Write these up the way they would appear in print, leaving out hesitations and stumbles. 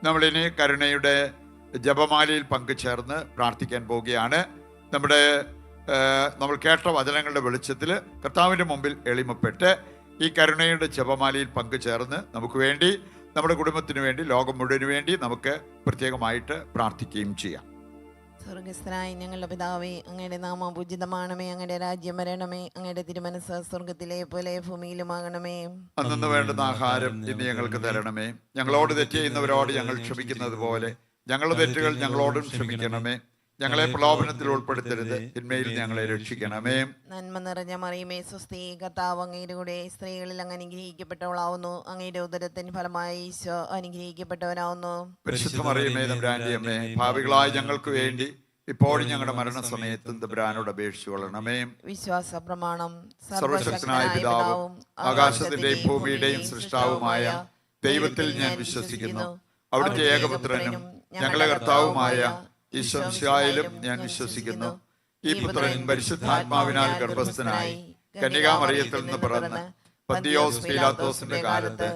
നമ്മളിനി കരുണയുടെ ജപമാലയിൽ പങ്കുചേർന്ന് പ്രാർത്ഥിക്കാൻ പോവുകയാണ്. നമ്മൾ കേട്ട വചനങ്ങളുടെ വെളിച്ചത്തിൽ കർത്താവിൻ്റെ മുമ്പിൽ എളിമപ്പെട്ട് ഈ കരുണയുടെ ജപമാലയിൽ പങ്കുചേർന്ന് നമുക്ക് വേണ്ടി, നമ്മുടെ കുടുംബത്തിന് വേണ്ടി, ലോകം മുഴുവന് വേണ്ടി നമുക്ക് പ്രത്യേകമായിട്ട് പ്രാർത്ഥിക്കുകയും ചെയ്യാം. സ്വർഗസ്ഥനായ ഞങ്ങളുടെ പിതാവേ, അങ്ങയുടെ നാമം പൂജിതമാണമേ, അങ്ങയുടെ രാജ്യം വരണമേ, അങ്ങയുടെ തിരുമനസ്സ് സ്വർഗത്തിലെ പോലെ ഭൂമിയിലുമാകണമേ. അന്നു വേണ്ടുന്ന ആഹാരം ഇന്ന് ഞങ്ങൾക്ക് തരണമേ. ഞങ്ങളോട് തെറ്റ് ചെയ്യുന്നവരോട് ഞങ്ങൾ ക്ഷമിക്കുന്നത് പോലെ ഞങ്ങളുടെ തെറ്റുകൾ ഞങ്ങളോടും ക്ഷമിക്കണമേ. ഞങ്ങളെ പ്രലോഭനത്തിൽ ഉൾപ്പെടുത്തരുത്, തിന്മയിൽ ഞങ്ങളെ രക്ഷിക്കണമേ. നന്മ നിറഞ്ഞ മറിയമേ, സ്വസ്തി, കർത്താവ് അങ്ങയുടെ കൂടെ സ്ത്രീകളിൽ അങ്ങ് അനുഗ്രഹിക്കപ്പെട്ടവളാവുന്നു. അങ്ങയുടെ ഉദരത്തിന് ഫലമായി ഈശോ അനുഗ്രഹിക്കപ്പെട്ടവനാവുന്നു. പരിശുദ്ധ മറിയമേ, തമ്പുരാന്റെ അമ്മേ, പാപികളായ ഞങ്ങൾക്ക് വേണ്ടി ഇപ്പോഴും ഞങ്ങളുടെ മരണസമയത്തും തമ്പുരാനോട് അപേക്ഷിച്ചു കൊള്ളണമേ. വിശ്വാസ പ്രമാണം. സർവശക്തനായ പിതാവും ആകാശത്തിന്റെയും ഭൂമിയുടെയും സൃഷ്ടാവുമായ ദൈവത്തിൽ ഞാൻ വിശ്വസിക്കുന്നു. അവിടുത്തെ ഏകപുത്രനും ഞങ്ങളുടെ കർത്താവുമായ ഈശോമിശിഹായിലും ഞാൻ വിശ്വസിക്കുന്നു. ഈ പുത്രൻ പരിശുദ്ധാത്മാവിനാൽ ഗർഭസ്ഥനായി കന്യകാമറിയത്തിൽ നിന്ന് പിറന്ന് പന്തിയോസ് പീലാത്തോസിന്റെ കാലത്ത്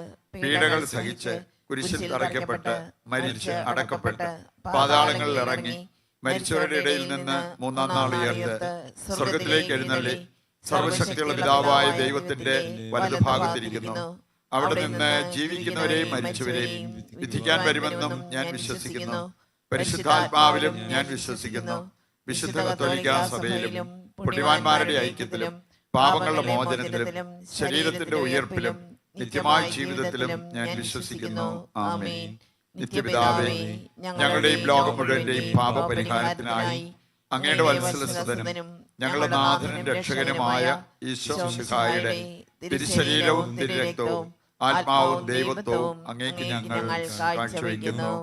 പീഡകൾ സഹിച്ച് കുരിശിൽ തറയ്ക്കപ്പെട്ട് മരിച്ച് അടക്കപ്പെട്ട് പാതാളങ്ങളിൽ ഇറങ്ങി മരിച്ചവരുടെ ഇടയിൽ നിന്ന് മൂന്നാം നാൾ ഉയർത്ത് സ്വർഗത്തിലേക്ക് എഴുന്നള്ളി സർവശക്തിയുള്ള പിതാവായ ദൈവത്തിന്റെ വലതുഭാഗത്തിരിക്കുന്നു. അവിടെ നിന്ന് ജീവിക്കുന്നവരെയും മരിച്ചവരെയും വിധിക്കാൻ വരുമെന്നും ഞാൻ വിശ്വസിക്കുന്നു. പരിശുദ്ധാത്മാവിലും ഞാൻ വിശ്വസിക്കുന്നു. വിശുദ്ധ കത്തോലിക്കാ സഭയിലും പുണ്യവാന്മാരുടെ ഐക്യത്തിലും പാപങ്ങളുടെ മോചനത്തിലും ശരീരത്തിന്റെ ഉയർപ്പിലും നിത്യമായ ജീവിതത്തിലും ഞാൻ വിശ്വസിക്കുന്നു. ആമേൻ. നിത്യപിതാവേ, ഞങ്ങളുടെയും ലോകം മുഴുവന്റെയും പാപപരിഹാരത്തിനായി അങ്ങയുടെ വത്സലസുതനും ഞങ്ങളുടെ നാഥനും രക്ഷകനുമായ ഈശോമിശിഹായുടെ തിരുശരീരവും തിരുരക്തവും ആത്മാവും ദൈവത്വവും അങ്ങേക്ക് ഞങ്ങൾ കാഴ്ചവെക്കുന്നു.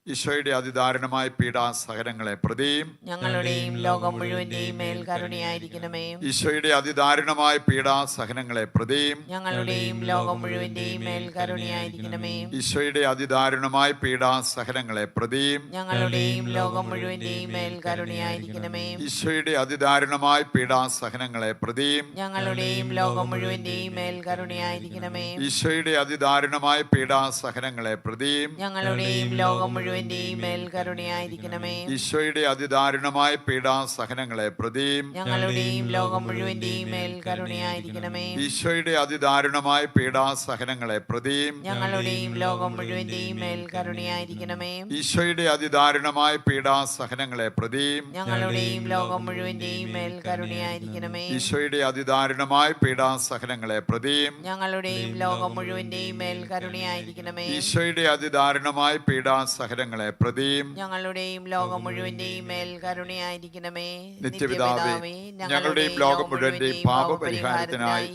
ഈശോയുടെ അതിദാരുണമായ പീഡാസഹനങ്ങളെ പ്രതിയും ഞങ്ങളുടെയും ലോകം മുഴുവന്റെയും മേൽ കരുണയായിരിക്കണമേ. ഈശോയുടെ അതിദാരുണമായ പീഡാസഹനങ്ങളെ പ്രതിയും ഞങ്ങളുടെയും ലോകം മുഴുവന്റെയും മേൽ കരുണയായിരിക്കണമേ. ഈശോയുടെ അതിദാരുണമായ പീഡാസഹനങ്ങളെ പ്രതിയും ഞങ്ങളുടെയും ലോകം മുഴുവന്റെയും മേൽ കരുണയായിരിക്കണമേ. ഈശോയുടെ അതിദാരുണമായ പീഡാസഹനങ്ങളെ പ്രതിയും ഞങ്ങളുടെയും ലോകം മുഴുവന്റെയും മേൽ കരുണയായിരിക്കണമേ. ഈശോയുടെ അതിദാരുണമായ പീഡാസഹനങ്ങളെ പ്രതിയും ഞങ്ങളുടെയും ലോകം മുഴുവന്റെയും മേൽ കരുണയായിരിക്കണമേ. ഈശോയുടെ അതിദാരുണമായ പീഡാസഹനങ്ങളെ പ്രതിയും ഞങ്ങളുടെയും ലോകം മുഴുവന്റെയും മേൽ കരുണയായിരിക്കണമേ. ഈശോയുടെ അതിദാരുണമായ പീഡാസഹനങ്ങളെ പ്രതിയും ഞങ്ങളുടെയും ലോകം മുഴുവന്റെയും മേൽ കരുണയായിരിക്കണമേ. ഈശോയുടെ അതിദാരുണമായ പീഡാസഹനങ്ങളെ പ്രതിയും ഞങ്ങളുടെയും ലോകം മുഴുവന്റെയും മേൽ കരുണയായിരിക്കണമേ. ഈശോയുടെ അതിദാരുണമായ പീഡാസഹനങ്ങളെ പ്രതിയും ഞങ്ങളുടെയും ലോകം മുഴുവന്റെയും മേൽ കരുണയായിരിക്കണമേ. ഈശോയുടെ അതിദാരുണമായ പീഡാസഹനങ്ങളെ പ്രതിയും ഞങ്ങളുടെയും ലോകം മുഴുവന്റെയും മേൽ കരുണയായിരിക്കണമേ. നിത്യപിതാവേ, ഞങ്ങളുടെയും ലോകം മുഴുവന്റെയും പാപപരിഹാരത്തിനായി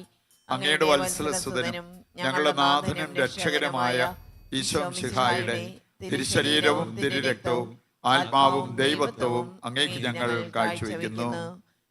അങ്ങയുടെ വത്സലസുതനും ഞങ്ങളുടെ നാഥനും രക്ഷകനുമായ ഈശോമിശിഹായുടെ തിരുശരീരവും തിരുരക്തവും ആത്മാവും ദൈവത്വവും അങ്ങേക്ക് ഞങ്ങൾ കാഴ്ചവെക്കുന്നു.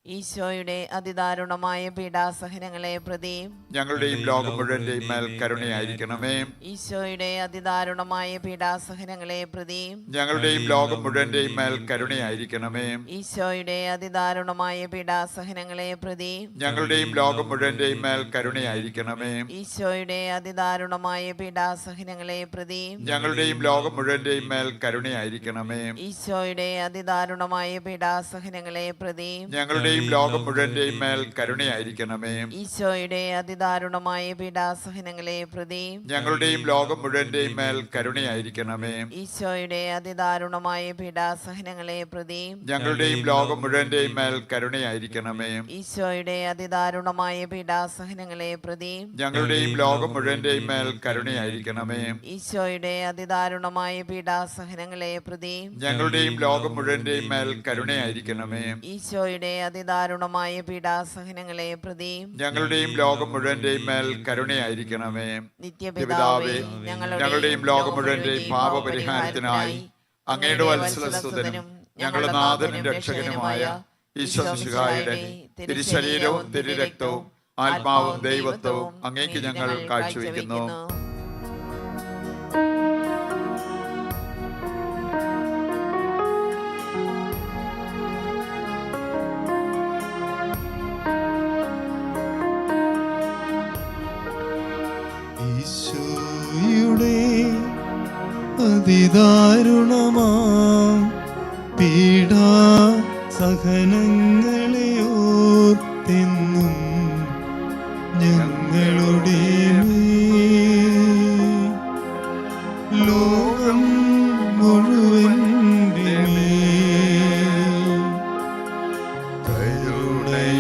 ഈശോയുടെ അതിദാരുണമായ പീഡാസഹനങ്ങളെ പ്രതി ഞങ്ങളുടെയും ലോകം മുഴുവന്റെയും മേൽ കരുണയായിരിക്കണമേ. ഈശോയുടെ അതിദാരുണമായ പീഡാസഹനങ്ങളെ പ്രതി ഞങ്ങളുടെയും ലോകം മുഴുവന്റെയും മേൽ കരുണയായിരിക്കണമേ. ഈശോയുടെ അതിദാരുണമായ പീഡാസഹനങ്ങളെ പ്രതി ഞങ്ങളുടെയും ലോകം മുഴുവന്റെയും മേൽ കരുണയായിരിക്കണമേ. ഈശോയുടെ അതിദാരുണമായ പീഡാസഹനങ്ങളെ പ്രതി ഞങ്ങളുടെയും ലോകം മുഴുവന്റെയും മേൽ കരുണയായിരിക്കണമേ. ഈശോയുടെ അതിദാരുണമായ പീഡാസഹനങ്ങളെ പ്രതി ഞങ്ങളുടെയും ലോകം മുഴുവന്റെയും മേൽ കരുണയായിരിക്കണമേ. ഈശോയുടെ അതിദാരുണമായ പീഡാസഹനങ്ങളെ പ്രതി ഞങ്ങളുടെയും ലോകം മുഴുവന്റെയും മേൽ കരുണയായിരിക്കണമേ. ഈശോയുടെ അതിദാരുണമായ പീഡാസഹനങ്ങളെ പ്രതി ഞങ്ങളുടെയും ലോകം മുഴുവന്റെയും മേൽ കരുണയായിരിക്കണമേ. ഈശോയുടെ അതിദാരുണമായ പീഡാസഹനങ്ങളെ പ്രതി ഞങ്ങളുടെയും ലോകം മുഴുവന്റെയും മേൽ കരുണയായിരിക്കണമേ. ഈശോയുടെ അതിദാരുണമായ പീഡാസഹനങ്ങളെ പ്രതി ഞങ്ങളുടെയും ലോകം മുഴുവന്റെയും മേൽ കരുണയായിരിക്കണമേ. ഈശോയുടെ അതിദാരുണമായ പീഡാസഹനങ്ങളെ പ്രതി ഞങ്ങളുടെയും ലോകം മുഴുവന്റെയും മേൽ കരുണയായിരിക്കണമേ. നിത്യപിതാവേ, ഞങ്ങളുടെയും ലോകം മുഴുവന്റെയും പാപപരിഹാരത്തിനായി അങ്ങയുടെ വത്സലസുതനും ഞങ്ങളുടെ നാഥനും രക്ഷകനുമായ ഈശോമിശിഹായുടെ തിരുശരീരവും തിരുരക്തവും ആത്മാവും ദൈവത്വവും അങ്ങേക്ക് ഞങ്ങൾ കാഴ്ചവെക്കുന്നു. അതിദാരുണമാം പീഡാ സഹനങ്ങളെ ഓർത്തെന്നും ഞങ്ങളുടെ ലോകം മുഴുവൻ്റെ മേൽ കരുണയുണ്ടാകേണമേ.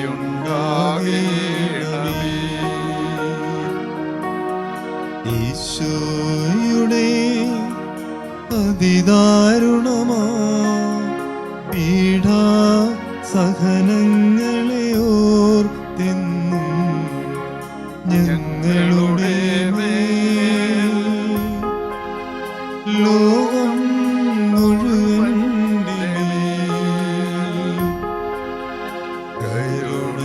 ഈശോയുടെ അതിദാരുണമാ പീഡാ സഹനങ്ങളെ ഓർത്തെന്നും ഞങ്ങളുടെ മേൽ ലോകം മുഴുവൻ്റെ മേൽ കരുണയുണ്ടാകേണമേ.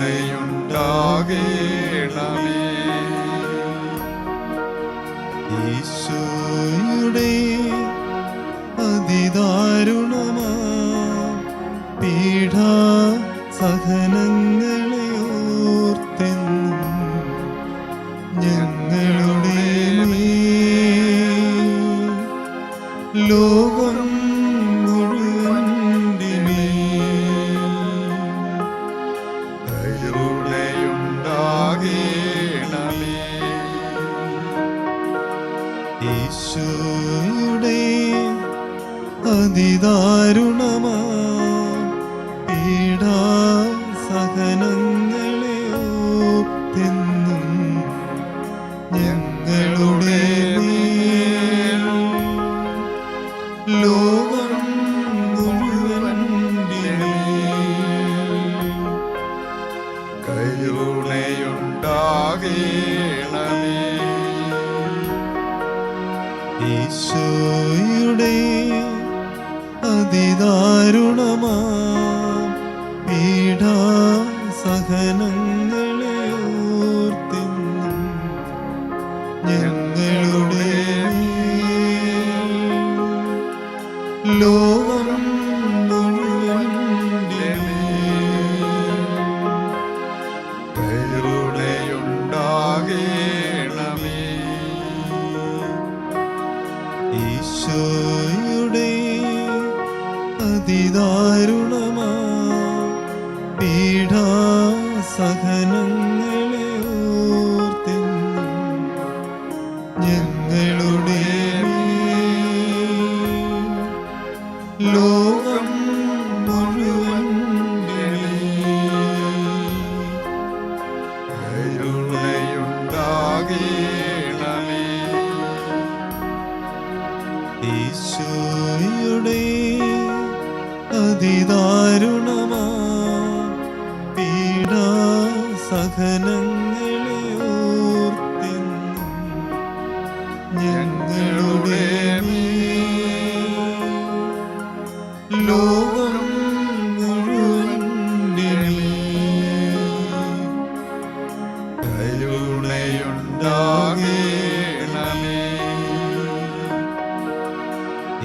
ഈശോയുടെ അതിദാരുണമാ പീഡാ സഹനങ്ങളെ ഓർത്തെന്നും ഞങ്ങളുടെ മേൽ ലോകം മുഴുവൻ്റെ മേൽ കരുണയുണ്ടാകേണമേ. ഈശോയുടെ അതിദാരുണമാ പീഡാ സഹനങ്ങളെ ഓർത്തെന്നും ഞങ്ങളുടെ മേൽ ലോകം മുഴുവൻ്റെ മേൽ കരുണയുണ്ടാകേണമേ. ഈശോയുടെ അതിദാരുണമാ പീഡാ സഹനങ്ങളെ ഓർത്തെന്നും ഞങ്ങളുടെ മേൽ ലോകം മുഴുവൻ്റെ മേൽ കരുണയുണ്ടാകേണമേ. ഈശോയുടെ അതിദാരുണമാ പീഡാ സഹനങ്ങളെ ഓർത്തെന്നും ഞങ്ങളുടെ മേൽ ലോകം മുഴുവൻ്റെ മേൽ കരുണയുണ്ടാകേണമേ. ഈശോയുടെ അതിദാരുണമാ പീഡാ സഹനങ്ങളെ ഓർത്തെന്നും ഞങ്ങളുടെ മേൽ ലോകം മുഴുവൻ്റെ മേൽ കരുണയുണ്ടാകേണമേ.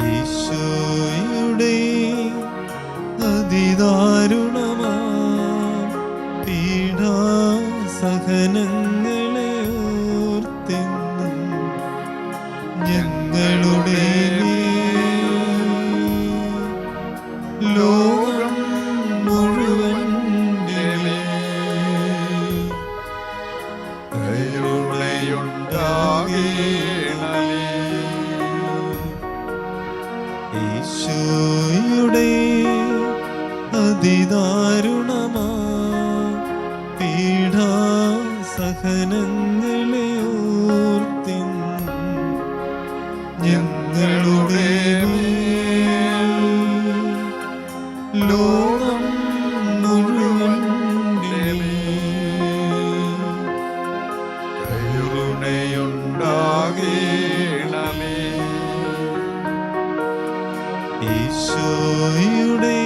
ഈശോയുടെ അതിദാരുണമാ പീഡാ സഹനങ്ങളെ ഓർത്തെന്നും ഞങ്ങളുടെ മേൽ ലോകം മുഴുവൻ്റെ മേൽ കരുണയുണ്ടാകേണമേ. ഈശോയുടെ അതിദാരുണമാ പീഡാ സഹനങ്ങളെ ഓർത്തെന്നും ഞങ്ങളുടെ മേൽ ലോകം മുഴുവൻ്റെ മേൽ കരുണയുണ്ടാകേണമേ. ഈശോയുടെ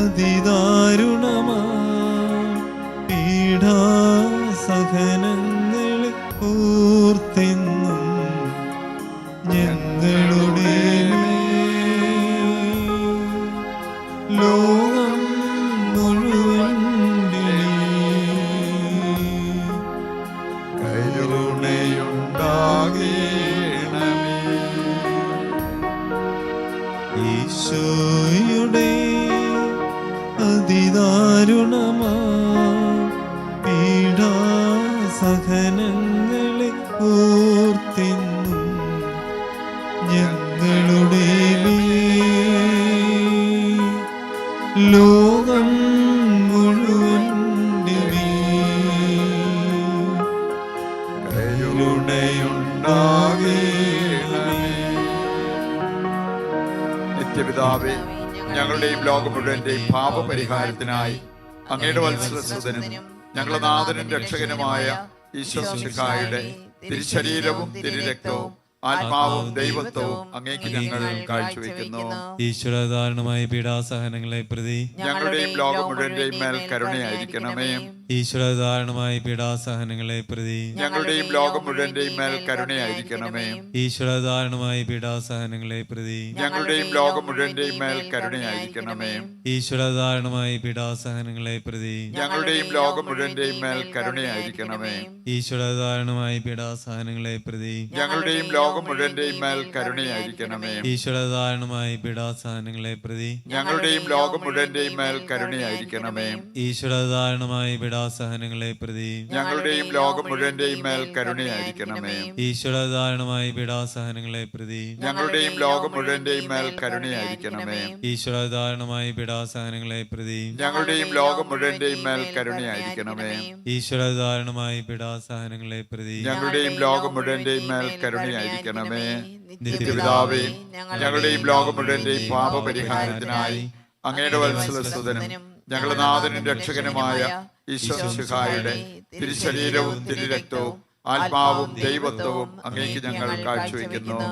അതിദാരുണമാ പീഡാ സഹനങ്ങളെ ഓർത്തെന്നും ഞങ്ങളുടെ മേൽ ലോകം മുഴുവൻ്റെ മേൽ കരുണയുണ്ടാകേണമേ. ഈശോയുടെ അതിദാരുണമാ പീഡാസഹനങ്ങളെ ഓർത്തെന്നും ഞങ്ങളുടെ മേൽ ലോകം മുഴുവൻ്റെ മേൽ കരുണയുണ്ടാകേണമേ. നിത്യപിതാവേ, ഞങ്ങളുടെയും ലോകം മുഴുവന്റെയും പാപപരിഹാരത്തിനായി അങ്ങയുടെ വത്സലസുതനും ഞങ്ങളുടെ നാഥനും രക്ഷകനുമായ ഈശോ മിശിഹായുടെ തിരുശരീരവും തിരുരക്തവും ആത്മാവും ദൈവത്വവും അങ്ങേക്ക് ഞങ്ങൾ കാഴ്ചവെക്കുന്നു. ഈശ്വരധാരണമായ പീഡാസഹനങ്ങളെ പ്രതി ഞങ്ങളുടെയും ലോകം മുഴുവന്റെയും മേൽ കരുണയായിരിക്കണമേ. ഈശ്വരധാരണമായ പീഡാസഹനങ്ങളെ പ്രതി ഞങ്ങളുടെയും ലോകം മുഴുവന്റെയും മേൽ കരുണയായിരിക്കണമേ. ഈശ്വരധാരണമായ പീഡാസഹനങ്ങളെ പ്രതി ഞങ്ങളുടെയും ലോകം മുഴുവന്റെയും മേൽ കരുണയായിരിക്കണമേ. ഈശ്വരധാരണമായ പീഡാസഹനങ്ങളെ പ്രതി ഞങ്ങളുടെയും ലോകം മുഴുവന്റെയും മേൽ കരുണയായിരിക്കണമേ. ഈശ്വരധാരണമായ പീഡാസഹനങ്ങളെ പ്രതി ഞങ്ങളുടെയും ലോകം മുഴുവന്റെയും മേൽ കരുണയായിരിക്കണമേ. ഈശ്വരധാരണമായ പീഡാസഹനങ്ങളെ പ്രതി ഞങ്ങളുടെയും ലോകം മുഴുവന്റെയും മേൽ കരുണയായിരിക്കണമേ. ഈശ്വരധാരണമായ പീഡാസഹനങ്ങളെ പ്രതി ഞങ്ങളുടെയും ലോകം മുഴുവന്റെയും മേൽ കരുണയായിരിക്കണമേ. ഈശ്വരധാരണമായ പീഡാസഹനങ്ങളെ പ്രതി ഞങ്ങളുടെയും ലോകം മുഴുവന്റെയും മേൽ കരുണയായിരിക്കണമേ. ഈശ്വരധാരണമായ പീഡാസഹനങ്ങളെ പ്രതി ഞങ്ങളുടെയും ലോകം മുഴുവന്റെയും മേൽ കരുണയായിരിക്കണമേ. ഈശ്വരധാരണമായ പീഡാസഹനങ്ങളെ പ്രതി ഞങ്ങളുടെയും ലോകം മുഴുവന്റെയും മേൽ കരുണയായിരിക്കണമേ. നിത്യപിതാവേ, ഞങ്ങളുടെയും ലോകം മുഴുവന്റെയും പാപപരിഹാരത്തിനായി അങ്ങയുടെ വത്സലസുതനും ഞങ്ങളുടെ നാഥനും രക്ഷകനുമായ ഈശോ മിശിഹായുടെ തിരുശരീരവും തിരുരക്തവും ആത്മാവും ദൈവത്വവും അങ്ങേക്ക് ഞങ്ങൾ കാഴ്ചവെക്കുന്നു.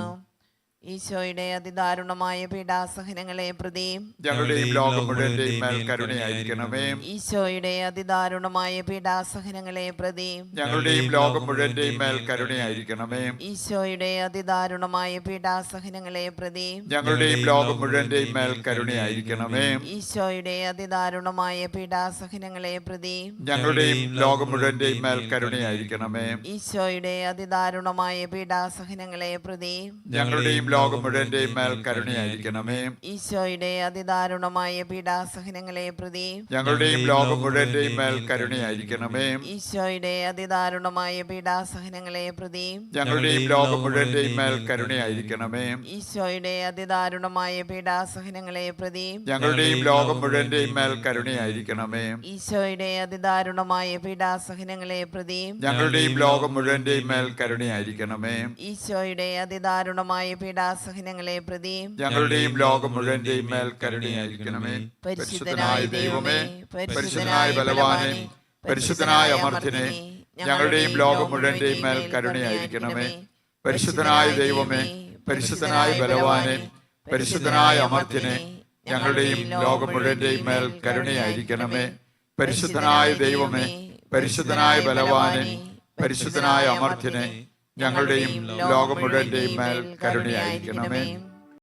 ഈശോയുടെ അതിദാരുണമായ പീഡാസഹനങ്ങളെ പ്രതി ഞങ്ങളുടെയും ലോകം മുഴുവന്റെയും മേൽ കരുണയായിരിക്കണമേ. ഈശോയുടെ അതിദാരുണമായ പീഡാസഹനങ്ങളെ പ്രതി ഞങ്ങളുടെയും ലോകം മുഴുവന്റെയും മേൽ കരുണയായിരിക്കണമേ. ഈശോയുടെ അതിദാരുണമായ പീഡാസഹനങ്ങളെ പ്രതി ഞങ്ങളുടെയും ലോകം മുഴുവന്റെയും മേൽ കരുണയായിരിക്കണമേ. ഈശോയുടെ അതിദാരുണമായ പീഡാസഹനങ്ങളെ പ്രതി ഞങ്ങളുടെയും ലോകം മുഴുവന്റെയും മേൽ കരുണയായിരിക്കണമേ. ഈശോയുടെ അതിദാരുണമായ പീഡാസഹനങ്ങളെ പ്രതി ഞങ്ങളുടെയും ലോകം മുഴുവന്റെയും മേൽ കരുണയായിരിക്കണമേ. ഈശോയുടെ അതിദാരുണമായ പീഡാസഹനങ്ങളെ പ്രതി ഞങ്ങളുടെയും ലോകം മുഴുവന്റെയും മേൽ കരുണയായിരിക്കണമേ. ഈശോയുടെ അതിദാരുണമായ പീഡാസഹനങ്ങളെ പ്രതി ഞങ്ങളുടെയും ലോകം മുഴുവന്റെയും മേൽ കരുണയായിരിക്കണമേ. ഈശോയുടെ അതിദാരുണമായ പീഡാസഹനങ്ങളെ പ്രതി ഞങ്ങളുടെയും ലോകം മുഴുവന്റെയും മേൽ കരുണയായിരിക്കണമേ. ഈശോയുടെ അതിദാരുണമായ പീഡാസഹനങ്ങളെ പ്രതി ഞങ്ങളുടെയും ലോകം മുഴുവന്റെയും മേൽ കരുണയായിരിക്കണമേ. ഈശോയുടെ അതിദാരുണമായ പീഡാസഹനങ്ങളെ പ്രതി ഞങ്ങളുടെയും ലോകം മുഴുവന്റെയും മേൽ കരുണയായിരിക്കണമേ. പരിശുദ്ധനായ ദൈവമേ, പരിശുദ്ധനായ ബലവാനെ, പരിശുദ്ധനായ അമർത്യനെ, ഞങ്ങളുടെയും ലോകം മുഴുവന്റെയും മേൽ കരുണയായിരിക്കണമേ. പരിശുദ്ധനായ ദൈവമേ, പരിശുദ്ധനായ ബലവാനെ, പരിശുദ്ധനായ അമർത്യനെ, ഞങ്ങളുടെയും ലോകം മുഴുവന്റെയും മേൽ കരുണയായിരിക്കണമേ. പരിശുദ്ധനായ ദൈവമേ, പരിശുദ്ധനായ ബലവാനെ, പരിശുദ്ധനായ അമർത്യനെ, ഞങ്ങളുടെയും ലോകം മുഴുവന്റെയും മേൽ കരുണയായിരിക്കണമേ.